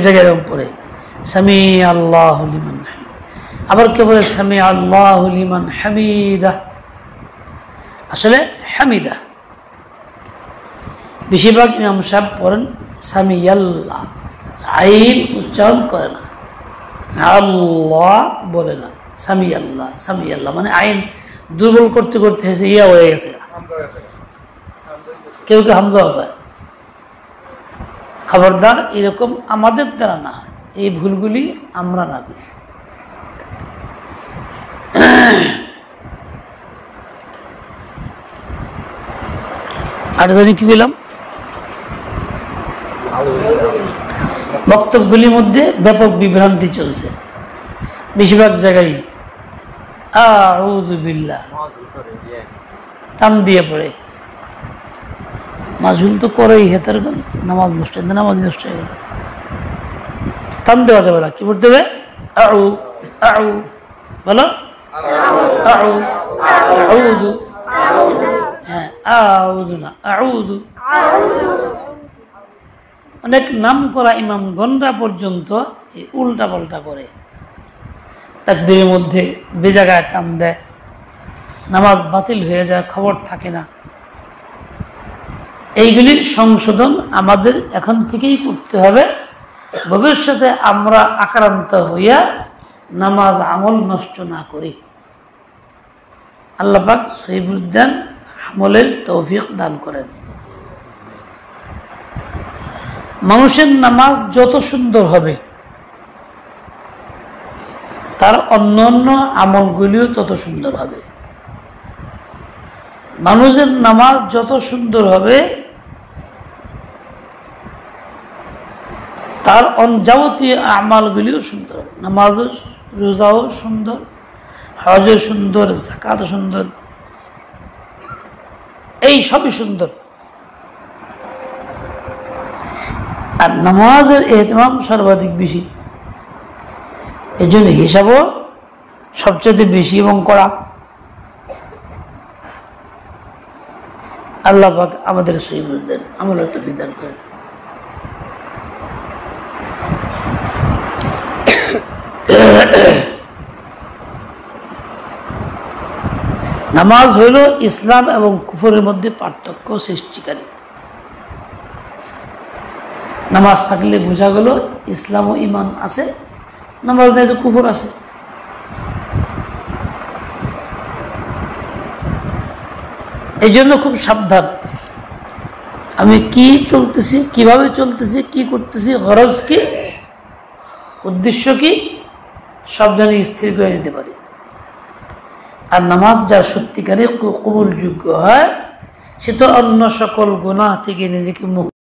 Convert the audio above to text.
জায়গায় এরকম পড়ে সামি আল্লাহু লিমান হামিদা, আবার কেউ বলে সামি আল্লাহু লিমান হামিদা, আসলে হামিদা। বেশিরভাগ ইমাম সাহেব পড়েন সামিয়াল্লাহ, আইন উচ্চারণ করে না, আল্লাহ বলে না, সামিয়াল্লাহ। সামিয়াল্লাহ মানে আইন দুর্বল করতে করতে হয়েছে ইয়া হয়ে গেছে, কেউ কেউ হামজা হয়। খবরদার এরকম আমাদের দ্বারা না হয়, এই ভুলগুলি আমরা না করি। আর জানি কি বললাম, বক্তব্যগুলির মধ্যে ব্যাপক বিভ্রান্তি চলছে বেশিরভাগ জায়গায়। আউযু বিল্লাহ তাম দিয়ে পড়ে, মাজহুল তো করেই, হেতার নামাজ নষ্ট, নামাজ নষ্ট হয়ে গেল। তাম দেওয়া যাবে না, কি পড়তে হবে? আউ আউ বলো, আউ আউযু, হ্যাঁ আউযু না আউযু। অনেক নাম করা ইমামগণরা পর্যন্ত এই উল্টা পাল্টা করে, তাকবীরের মধ্যে বেজাগায় টান দেয়, নামাজ বাতিল হয়ে যায়, খবর থাকে না। এইগুলির সংশোধন আমাদের এখন থেকেই করতে হবে, ভবিষ্যতে আমরা আক্রান্ত হইয়া নামাজ আমল নষ্ট না করি। আল্লাহ পাক সহিহ বুঝদান আমলের তৌফিক দান করেন। মানুষের নামাজ যত সুন্দর হবে, তার অন্যান্য আমলগুলিও তত সুন্দর হবে। মানুষের নামাজ যত সুন্দর হবে, তার যাবতীয় আমালগুলিও সুন্দর হবে। নামাজও, রোজাও সুন্দর, হজও সুন্দর, যাকাতও সুন্দর, এই সবই সুন্দর। আর নামাজের ইহতিমাম সর্বাধিক বেশি, এই জন্য হিসাবও সবচেয়ে বেশি এবং কড়া। আল্লাহ পাক আমাদের সহিহ বুঝদেন, আমলের তৌফিক দান করেন। নামাজ হইল ইসলাম এবং কুফরের মধ্যে পার্থক্য সৃষ্টিকারী। নামাজ থাকলে বোঝা গেল ইসলাম ও ইমান আছে, নামাজ নাই তো কুফর আছে। এই জন্য খুব সাবধান, আমি কি চলতেছি, কিভাবে চলতেছি, কি করতেছি, গরজ কি, উদ্দেশ্য কি, সব জানি স্থির করে নিতে পারি। আর নামাজ যার সত্যিকারে কবুলযোগ্য হয়, সে তো অন্য সকল গুনাহ থেকে নিজেকে মুক্ত